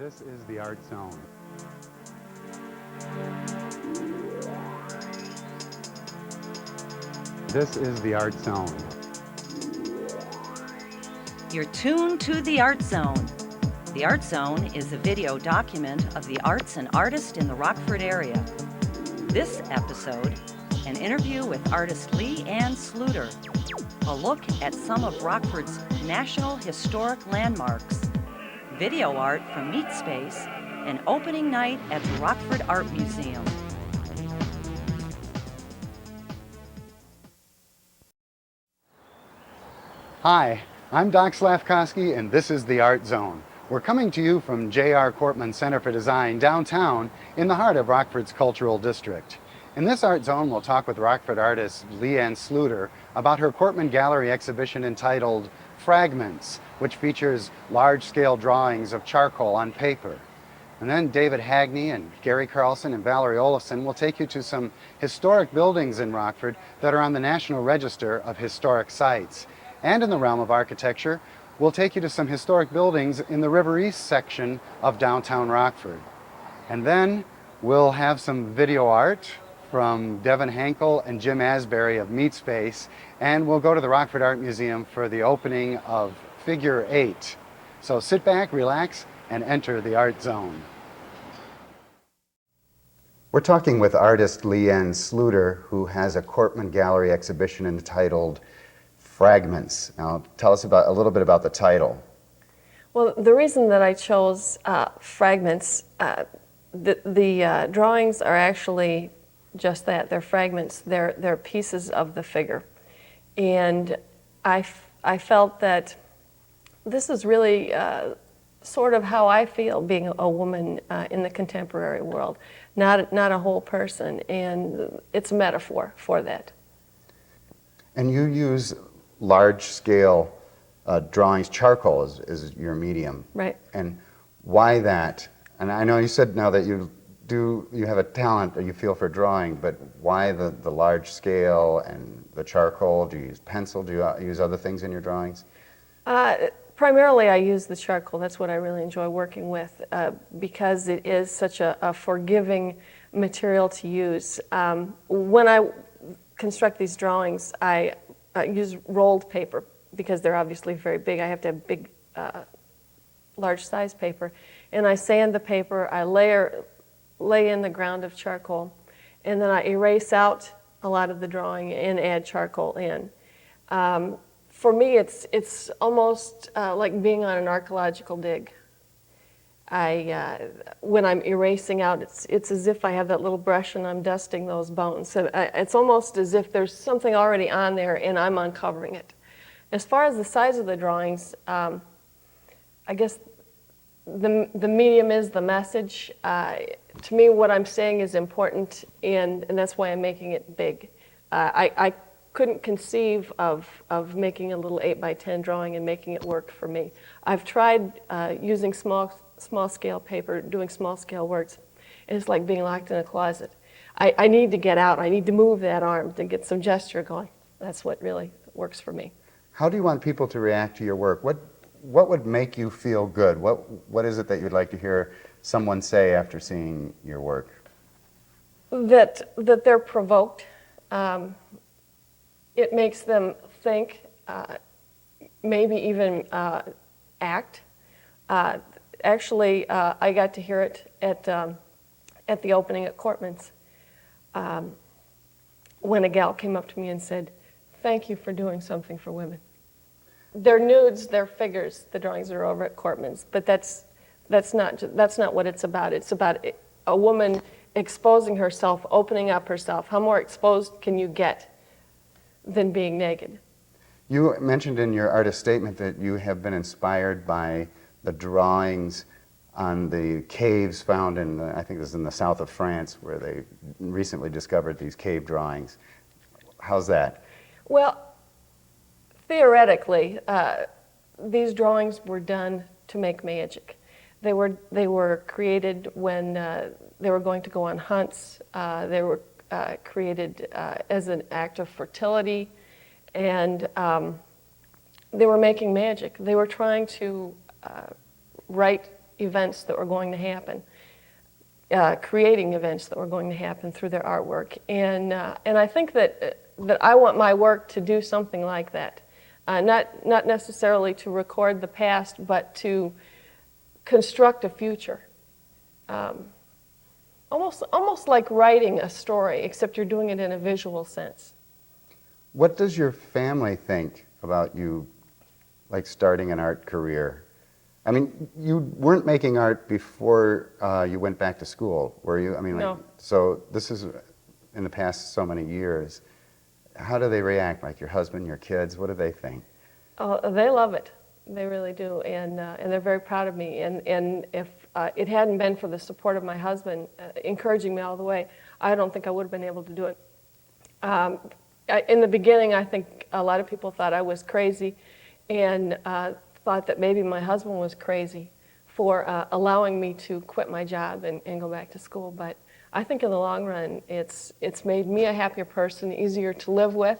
This is the Art Zone. This is the Art Zone. You're tuned to the Art Zone. The Art Zone is a video document of the arts and artists in the Rockford area. This episode, an interview with artist Lee Ann Sluiter, a look at some of Rockford's National Historic Landmarks, video art from Meat Space, and opening night at the Rockford Art Museum. Hi, I'm Doc Slavkowski, and this is the Art Zone. We're coming to you from J.R. Kortman Center for Design downtown in the heart of Rockford's cultural district. In this Art Zone, we'll talk with Rockford artist Lee Ann Sluiter about her Kortman Gallery exhibition entitled Fragments, which features large-scale drawings of charcoal on paper. And then David Hagney and Gary Carlson and Valerie Olafson will take you to some historic buildings in Rockford that are on the National Register of Historic Sites. And in the realm of architecture, we'll take you to some historic buildings in the River East section of downtown Rockford. And then we'll have some video art from Devin Hankel and Jim Asbury of Meat Space, and we'll go to the Rockford Art Museum for the opening of Figure 8. So sit back, relax, and enter the Art Zone. We're talking with artist Lee Ann Sluiter, who has a Kortman Gallery exhibition entitled Fragments. Now, tell us a little bit about the title. Well, the reason that I chose fragments, the drawings are actually just that. They're fragments. They're pieces of the figure. And I felt that this is really sort of how I feel being a woman in the contemporary world, not a whole person. And it's a metaphor for that. And you use large-scale drawings. Charcoal is your medium. Right. And why that? And I know you said now that you have a talent that you feel for drawing, but why the large scale and the charcoal? Do you use pencil? Do you use other things in your drawings? Primarily I use the charcoal. That's what I really enjoy working with because it is such a forgiving material to use. When I construct these drawings, I use rolled paper because they're obviously very big. I have to have big, large size paper. And I sand the paper, I lay in the ground of charcoal, and then I erase out a lot of the drawing and add charcoal in. For me, it's almost like being on an archaeological dig. When I'm erasing out, it's as if I have that little brush and I'm dusting those bones. So it's almost as if there's something already on there and I'm uncovering it. As far as the size of the drawings, I guess the medium is the message. To me, what I'm saying is important, and that's why I'm making it big. I couldn't conceive of making a little 8x10 drawing and making it work for me. I've tried using small scale paper, doing small scale works, and it's like being locked in a closet. I need to get out. I need to move that arm to get some gesture going. That's what really works for me. How do you want people to react to your work? What would make you feel good? What is it that you'd like to hear someone say after seeing your work? That they're provoked. It makes them think, maybe even act. Actually, I got to hear it at the opening at Kortman's when a gal came up to me and said, "Thank you for doing something for women." They're nudes, they're figures. The drawings are over at Kortman's, but that's not what it's about. It's about a woman exposing herself, opening up herself. How more exposed can you get than being naked? You mentioned in your artist statement that you have been inspired by the drawings on the caves found in, I think this is in the south of France, where they recently discovered these cave drawings. How's that? Well, theoretically, these drawings were done to make magic. They were created when they were going to go on hunts. They were created as an act of fertility, and they were making magic. They were trying to write events that were going to happen, creating events that were going to happen through their artwork. And I think that I want my work to do something like that. Not necessarily to record the past, but to construct a future. Almost like writing a story, except you're doing it in a visual sense. What does your family think about you, like, starting an art career? I mean, you weren't making art before you went back to school, were you? I mean, like, No. So this is in the past so many years. How do they react? Like your husband, your kids, what do they think? Oh, they love it. They really do, and they're very proud of me. And if it hadn't been for the support of my husband encouraging me all the way, I don't think I would have been able to do it. In the beginning, I think a lot of people thought I was crazy, and thought that maybe my husband was crazy for allowing me to quit my job and go back to school. But I think in the long run, it's made me a happier person, easier to live with,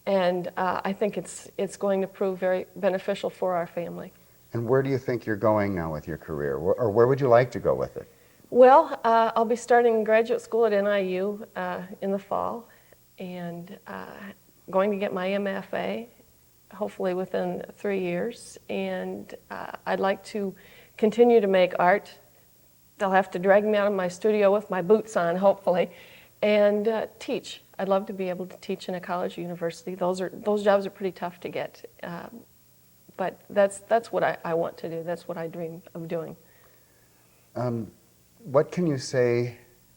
and I think it's going to prove very beneficial for our family. And where do you think you're going now with your career? Or where would you like to go with it? Well, I'll be starting graduate school at NIU in the fall, and going to get my MFA, hopefully within 3 years. And I'd like to continue to make art. They'll have to drag me out of my studio with my boots on, hopefully, and teach. I'd love to be able to teach in a college or university. Those jobs are pretty tough to get, but that's what I want to do. That's what I dream of doing. What can you say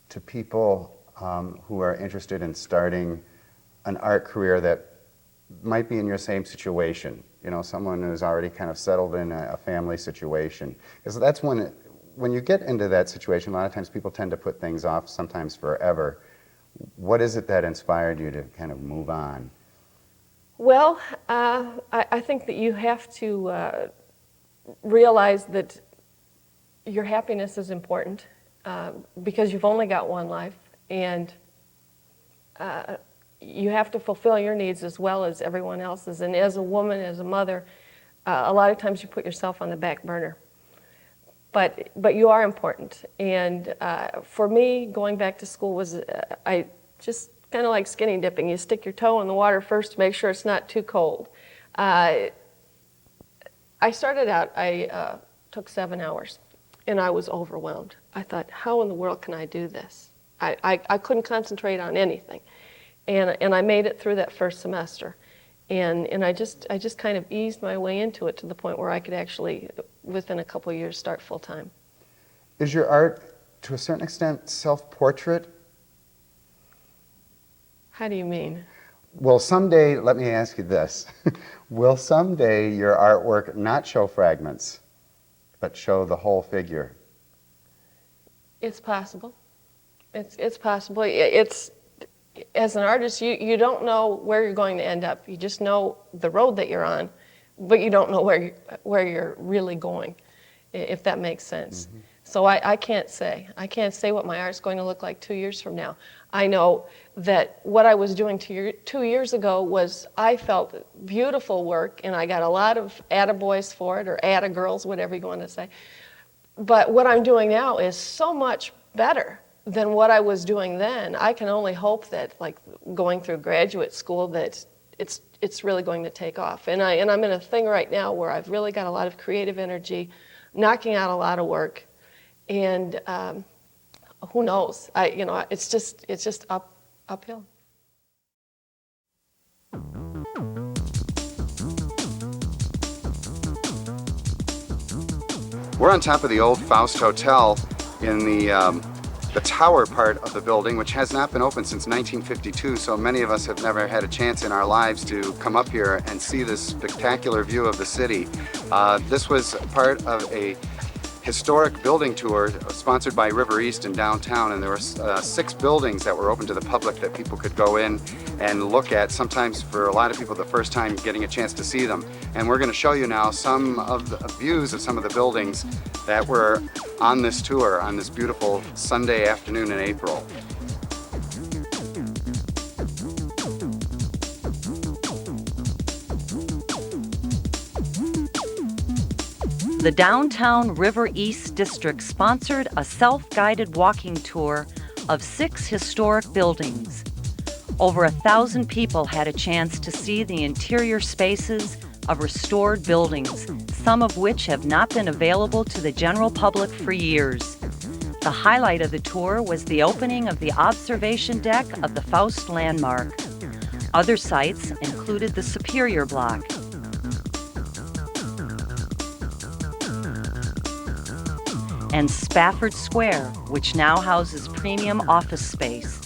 to people who are interested in starting an art career that might be in your same situation? You know, someone who's already kind of settled in a family situation. Because that's when you get into that situation, a lot of times people tend to put things off, sometimes forever. What is it that inspired you to kind of move on? Well, I think that you have to realize that your happiness is important because you've only got one life, and you have to fulfill your needs as well as everyone else's. And as a woman, as a mother, a lot of times you put yourself on the back burner. But you are important. And for me, going back to school was, I just kind of like skinny dipping. You stick your toe in the water first to make sure it's not too cold. I started out, I took 7 hours, and I was overwhelmed. I thought, how in the world can I do this? I couldn't concentrate on anything. And I made it through that first semester. And I just kind of eased my way into it to the point where I could actually, within a couple of years, start full time. Is your art, to a certain extent, self-portrait? How do you mean? Well, someday, let me ask you this. Will someday your artwork not show fragments, but show the whole figure? It's possible. It's possible. As an artist, you don't know where you're going to end up. You just know the road that you're on, but you don't know where you're really going, if that makes sense. Mm-hmm. So I can't say. I can't say what my art's going to look like 2 years from now. I know that what I was doing 2 years ago was, I felt, beautiful work, and I got a lot of attaboys for it, or attagirls, whatever you want to say. But what I'm doing now is so much better than what I was doing then. I can only hope that, like going through graduate school, that it's really going to take off. And I'm in a thing right now where I've really got a lot of creative energy, knocking out a lot of work, and who knows? It's just uphill. We're on top of the old Faust Hotel in the tower part of the building, which has not been open since 1952, so many of us have never had a chance in our lives to come up here and see this spectacular view of the city. This was part of a historic building tour sponsored by River East in downtown, and there were 6 buildings that were open to the public that people could go in and look at, sometimes for a lot of people the first time getting a chance to see them. And we're going to show you now some of the views of some of the buildings that were on this tour on this beautiful Sunday afternoon in April. the Downtown River East District sponsored a self-guided walking tour of 6 historic buildings. Over 1,000 people had a chance to see the interior spaces of restored buildings, some of which have not been available to the general public for years. The highlight of the tour was the opening of the observation deck of the Faust Landmark. Other sites included the Superior Block, and Spafford Square, which now houses premium office space.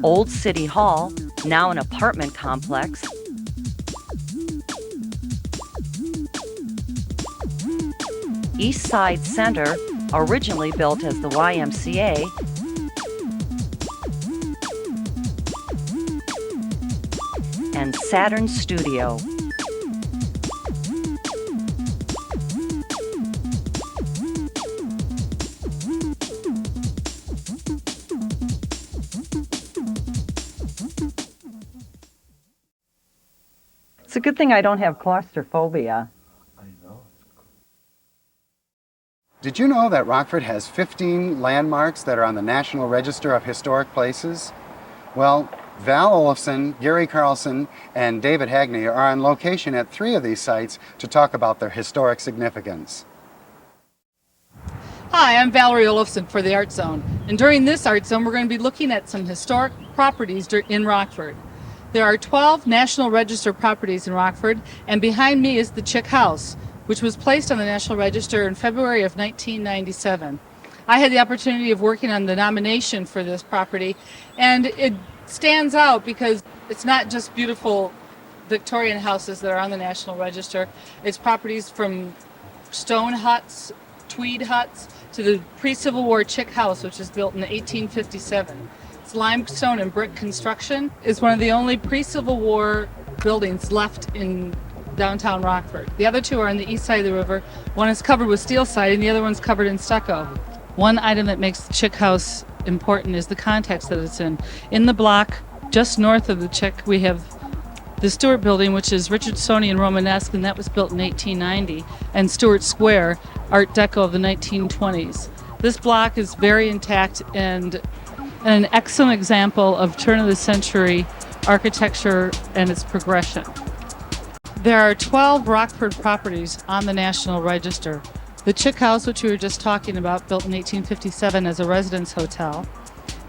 Old City Hall, now an apartment complex, East Side Center, originally built as the YMCA, and Saturn Studio. It's a good thing I don't have claustrophobia. Did you know that Rockford has 15 landmarks that are on the National Register of Historic Places? Well, Val Olofsson, Gary Carlson, and David Hagney are on location at 3 of these sites to talk about their historic significance. Hi, I'm Valerie Olofsson for the ArtZone, and during this ArtZone we're going to be looking at some historic properties in Rockford. There are 12 National Register properties in Rockford, and behind me is the Chick House, which was placed on the National Register in February of 1997. I had the opportunity of working on the nomination for this property, and it stands out because it's not just beautiful Victorian houses that are on the National Register. It's properties from stone huts, tweed huts, to the pre-Civil War Chick House, which was built in 1857. It's limestone and brick construction. It's one of the only pre-Civil War buildings left in downtown Rockford. The other 2 are on the east side of the river. One is covered with steel siding, the other one's covered in stucco. One item that makes the Chick House important is the context that it's in. In the block just north of the Chick, we have the Stewart Building, which is Richardsonian Romanesque, and that was built in 1890, and Stewart Square, Art Deco of the 1920s. This block is very intact and an excellent example of turn-of-the-century architecture and its progression. There are 12 Rockford properties on the National Register. The Chick House, which we were just talking about, built in 1857 as a residence hotel.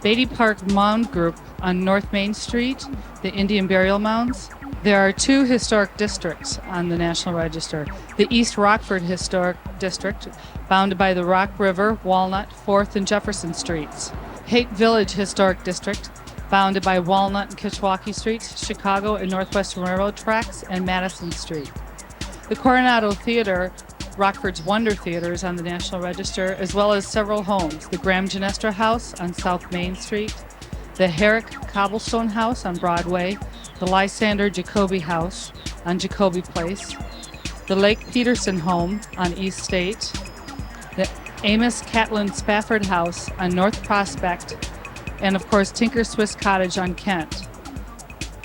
Beatty Park Mound Group on North Main Street, the Indian burial mounds. There are 2 historic districts on the National Register. The East Rockford Historic District, bounded by the Rock River, Walnut, 4th, and Jefferson Streets. Haight Village Historic District, bounded by Walnut and Kishwaukee Streets, Chicago and Northwestern Railroad tracks, and Madison Street. The Coronado Theater, Rockford's Wonder Theater, is on the National Register, as well as several homes. The Graham Genestra House on South Main Street, the Herrick Cobblestone House on Broadway, the Lysander Jacoby House on Jacoby Place, the Lake Peterson Home on East State, the Amos Catlin Spafford House on North Prospect, and of course Tinker Swiss Cottage on Kent.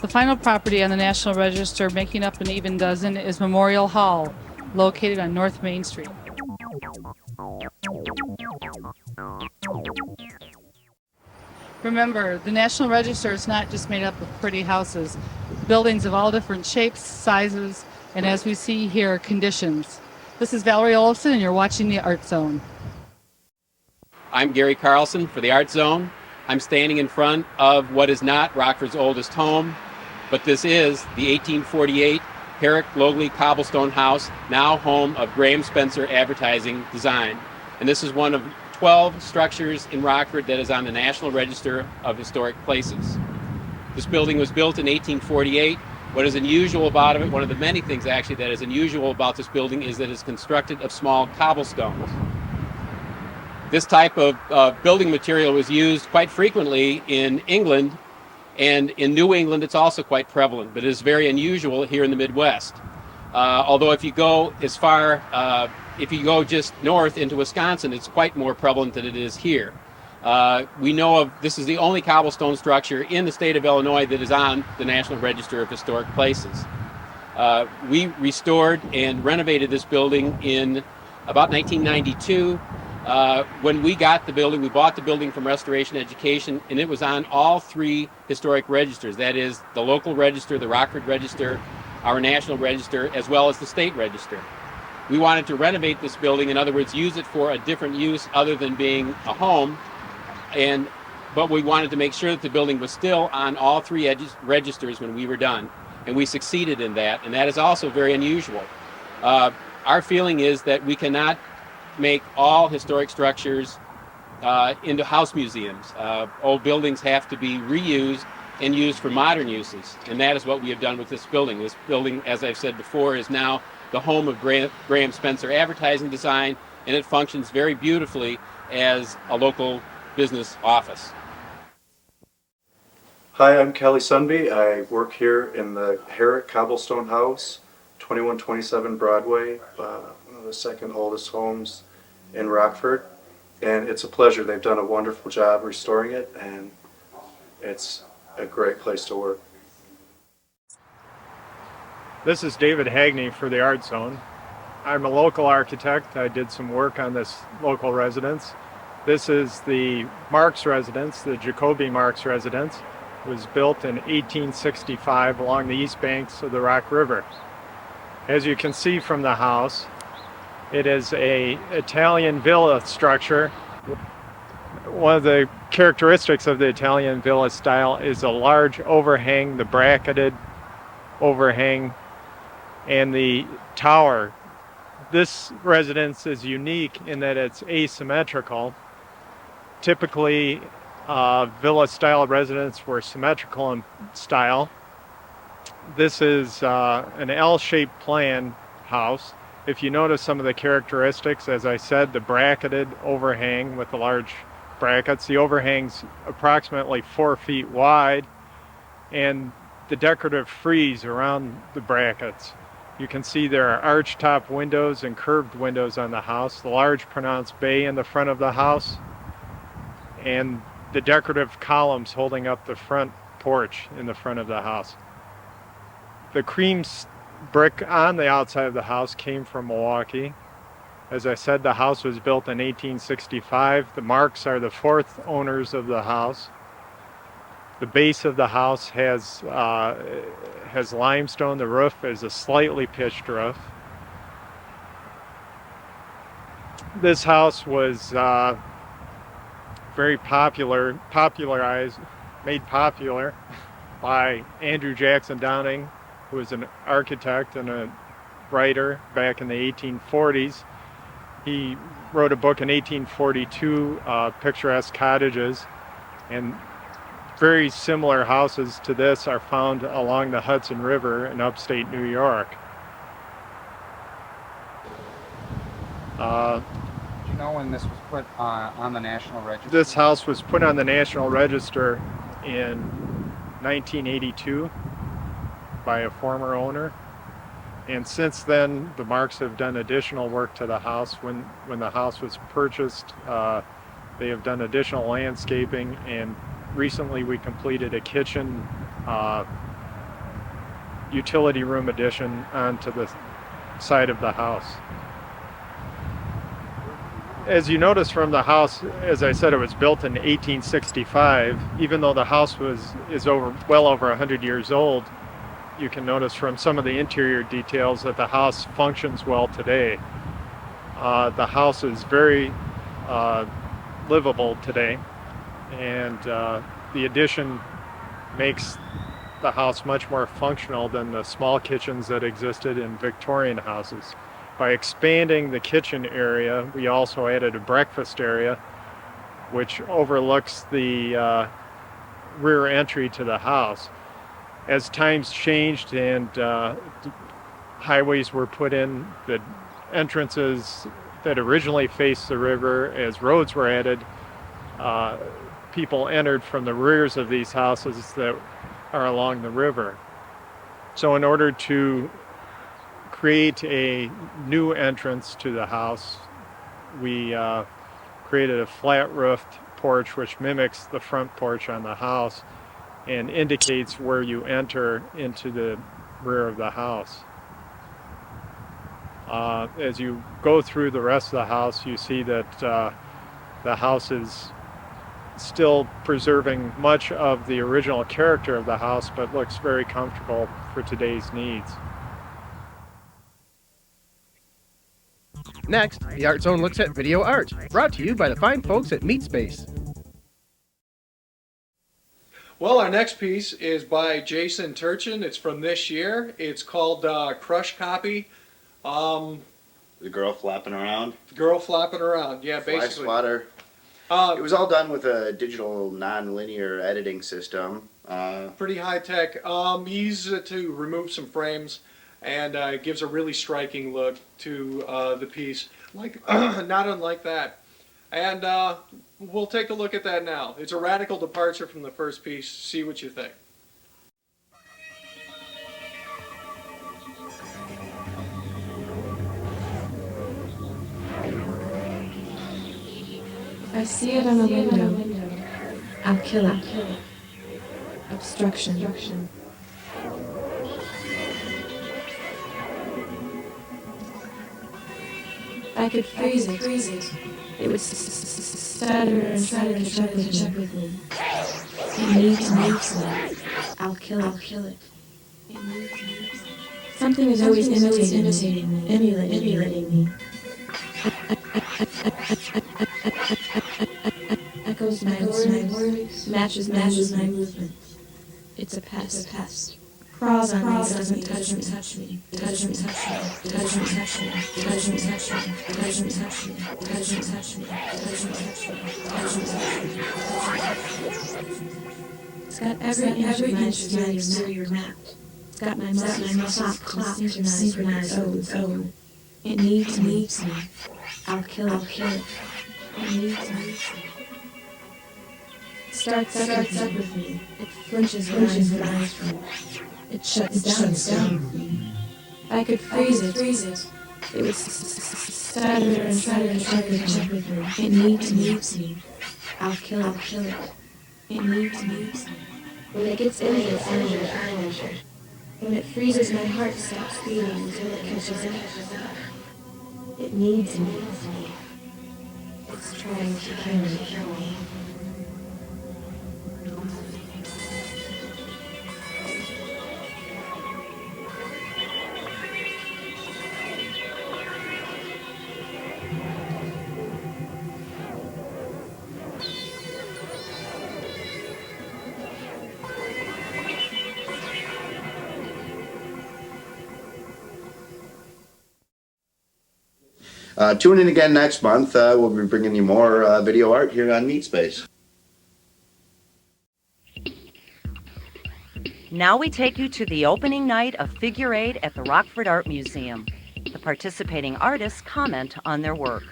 The final property on the National Register, making up an even dozen, is Memorial Hall, located on North Main Street. Remember, the National Register is not just made up of pretty houses. Buildings of all different shapes, sizes, and as we see here, conditions. This is Valerie Olofsson, and you're watching the ArtZone. I'm Gary Carlson for the ArtZone. I'm standing in front of what is not Rockford's oldest home, but this is the 1848 Herrick Logley Cobblestone House, now home of Graham Spencer Advertising Design. And this is one of 12 structures in Rockford that is on the National Register of Historic Places. This building was built in 1848. What is unusual about it, one of the many things actually that is unusual about this building, is that it's constructed of small cobblestones. This type of building material was used quite frequently in England, and in New England it's also quite prevalent, but it is very unusual here in the Midwest. Although if you go as far, if you go just north into Wisconsin, it's quite more prevalent than it is here. We know of this is the only cobblestone structure in the state of Illinois that is on the National Register of Historic Places. We restored and renovated this building in about 1992. When we got the building, we bought the building from Restoration Education, and it was on all three historic registers. That is the local register, the Rockford Register, our national register, as well as the state register. We wanted to renovate this building, in other words, use it for a different use other than being a home, but we wanted to make sure that the building was still on all three registers when we were done, and we succeeded in that, and that is also very unusual. Our feeling is that we cannot make all historic structures into house museums. Old buildings have to be reused and used for modern uses, and that is what we have done with this building. This building, as I've said before, is now the home of Graham Spencer Advertising Design, and it functions very beautifully as a local business office. Hi, I'm Kelly Sunby. I work here in the Herrick Cobblestone House, 2127 Broadway, one of the second oldest homes in Rockford. And it's a pleasure. They've done a wonderful job restoring it, and it's a great place to work. This is David Hagney for the ArtZone. I'm a local architect. I did some work on this local residence. This is the Marx residence, the Jacoby Marx residence. It was built in 1865 along the east banks of the Rock River. As you can see from the house, it is an Italian villa structure. One of the characteristics of the Italian villa style is a large overhang, the bracketed overhang, and the tower. This residence is unique in that it's asymmetrical. Typically, villa-style residences were symmetrical in style. This is an L-shaped plan house. If you notice some of the characteristics, as I said, the bracketed overhang with the large brackets. The overhang's approximately 4 feet wide, and the decorative frieze around the brackets. You can see there are arch-top windows and curved windows on the house, the large pronounced bay in the front of the house, and the decorative columns holding up the front porch in the front of the house. The cream brick on the outside of the house came from Milwaukee. As I said, the house was built in 1865. The Marks are the fourth owners of the house. The base of the house has limestone. The roof is a slightly pitched roof. This house was very made popular by Andrew Jackson Downing, who was an architect and a writer back in the 1840s. He wrote a book in 1842, Picturesque Cottages, and very similar houses to this are found along the Hudson River in upstate New York. Do you know when this was put on the National Register? This house was put on the National Register in 1982 by a former owner. And since then, the Marks have done additional work to the house. When the house was purchased, they have done additional landscaping, and recently we completed a kitchen utility room addition onto the side of the house. As you notice from the house, as I said, it was built in 1865. Even though the house is well over 100 years old, you can notice from some of the interior details that the house functions well today. The house is very livable today, and the addition makes the house much more functional than the small kitchens that existed in Victorian houses. By expanding the kitchen area, we also added a breakfast area, which overlooks the rear entry to the house. As times changed and highways were put in, the entrances that originally faced the river, as roads were added, people entered from the rears of these houses that are along the river. So in order to create a new entrance to the house, we created a flat-roofed porch, which mimics the front porch on the house and indicates where you enter into the rear of the house. As you go through the rest of the house, you see that the house is still preserving much of the original character of the house, but looks very comfortable for today's needs. Next, the Art Zone looks at video art, brought to you by the fine folks at MeatSpace. Well, our next piece is by Jason Turchin. It's from this year. It's called Crush Copy. The girl flapping around. Girl flapping around, yeah, Fly basically. swatter. It was all done with a digital non-linear editing system. Pretty high tech. He uses it to remove some frames, and it gives a really striking look to the piece, like not unlike that. And we'll take a look at that now. It's a radical departure from the first piece. See what you think. If I see it on a window, I'll kill it. Obstruction. If I could freeze it, it would stutter and try to catch up with me. It needs me. I'll kill it. It needs me. Something is always imitating me, emulating me. Echoes my words, matches my movements. It's a pest. Crawls on me, doesn't touch me. It's got every inch of my exterior mapped. It's got my muscles clocked and synchronized with own. It needs me. I'll kill it. It needs me. It starts up with me. It flinches when eyes from it. It shuts down with me. If I could freeze it, it would stutter and try to catch with me. It needs me. I'll kill it. It needs me. When it gets injured, when it freezes, my heart stops beating until it catches up. It needs me. It's trying to kill me. Tune in again next month. We'll be bringing you more video art here on MeatSpace. Now we take you to the opening night of Figure 8 at the Rockford Art Museum. The participating artists comment on their work.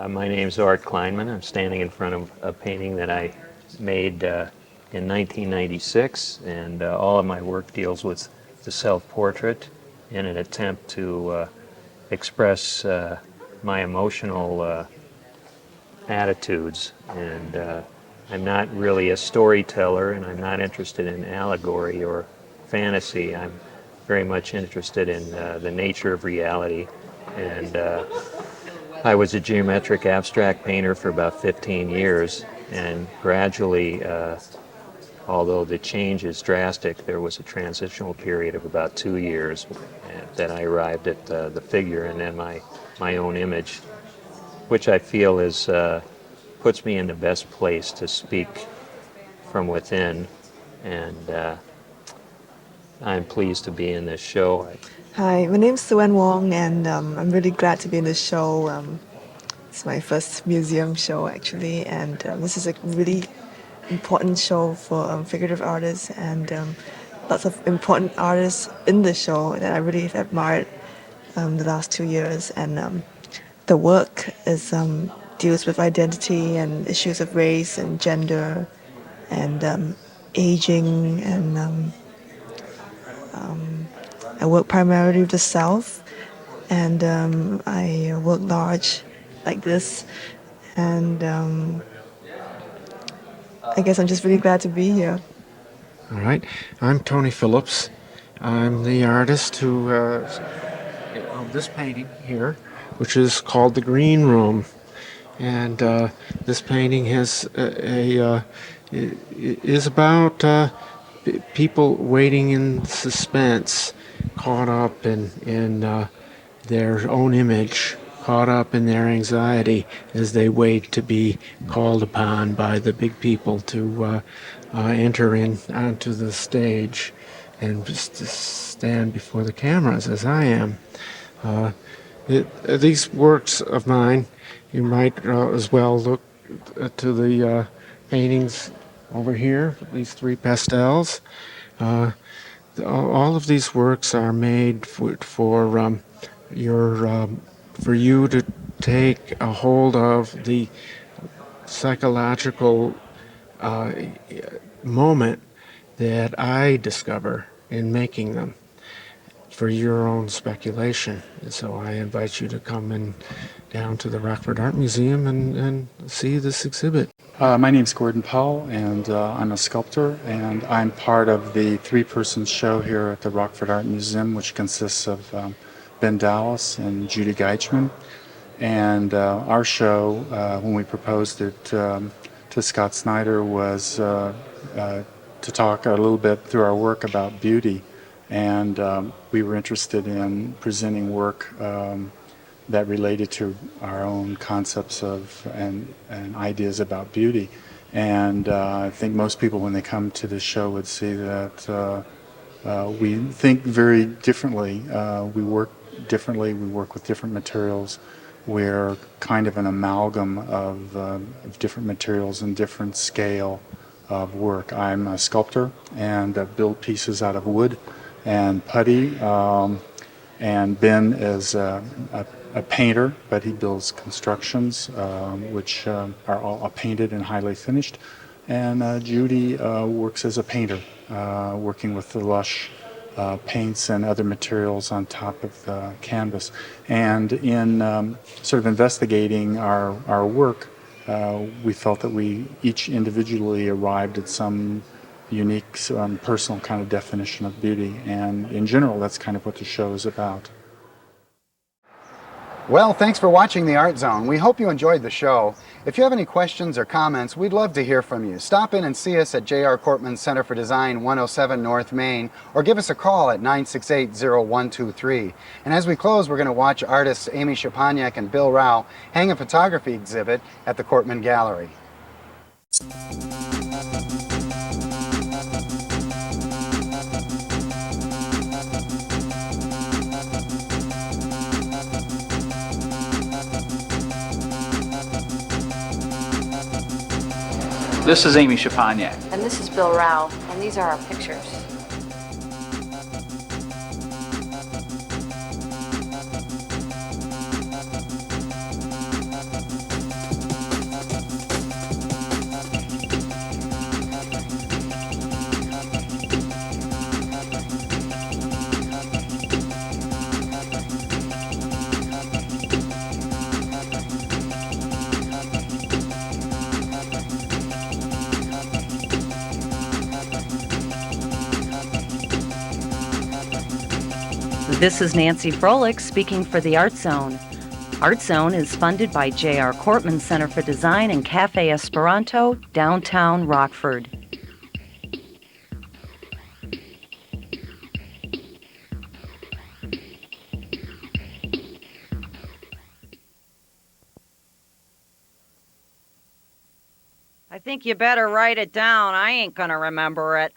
My name's Art Kleinman. I'm standing in front of a painting that I made in 1996, and all of my work deals with the self-portrait in an attempt to express my emotional attitudes. And I'm not really a storyteller, and I'm not interested in allegory or fantasy. I'm very much interested in the nature of reality. And I was a geometric abstract painter for about 15 years, and gradually, although the change is drastic, there was a transitional period of about 2 years that I arrived at the figure and then my own image, which I feel is puts me in the best place to speak from within, and I'm pleased to be in this show. Hi, my name's Suen Wong, and I'm really glad to be in this show. It's my first museum show, actually, and this is a really important show for figurative artists, and lots of important artists in the show that I really have admired the last 2 years. And the work is deals with identity and issues of race and gender and aging, and I work primarily with the South, and I work large like this. And I guess I'm just really glad to be here. All right, I'm Tony Phillips. I'm the artist who of this painting here, which is called The Green Room. And this painting is about people waiting in suspense, caught up in their own image, caught up in their anxiety as they wait to be called upon by the big people to enter in onto the stage and just to stand before the cameras as I am. These works of mine, you might as well look to the paintings over here, these three pastels. All of these works are made for you to take a hold of the psychological moment that I discover in making them, for your own speculation. And so I invite you to come down to the Rockford Art Museum and see this exhibit. My name's Gordon Powell, and I'm a sculptor, and I'm part of the three-person show here at the Rockford Art Museum, which consists of Ben Dallas and Judy Geichman. And our show, when we proposed it to Scott Snyder, was to talk a little bit through our work about beauty. And we were interested in presenting work that related to our own concepts of and ideas about beauty. And I think most people, when they come to this show, would see that we think very differently. We work differently. We work with different materials. We're kind of an amalgam of different materials and different scale of work. I'm a sculptor and build pieces out of wood and putty, and Ben is a painter, but he builds constructions which are all painted and highly finished. And Judy works as a painter, working with the lush paints and other materials on top of the canvas. And in sort of investigating our work, we felt that we each individually arrived at some unique personal kind of definition of beauty, and in general that's kind of what the show is about. Well, thanks for watching the Art Zone. We hope you enjoyed the show. If you have any questions or comments, we'd love to hear from you. Stop in and see us at J.R. Kortman Center for Design, 107 North Main, or give us a call at 968-0123. And as we close, we're going to watch artists Amy Shaponiak and Bill Rao hang a photography exhibit at the Kortman Gallery. This is Amy Shaponiak. And this is Bill Rao, and these are our pictures. This is Nancy Froelich speaking for the ArtZone. ArtZone is funded by J.R. Kortman Center for Design and Cafe Esperanto, downtown Rockford. I think you better write it down. I ain't gonna remember it.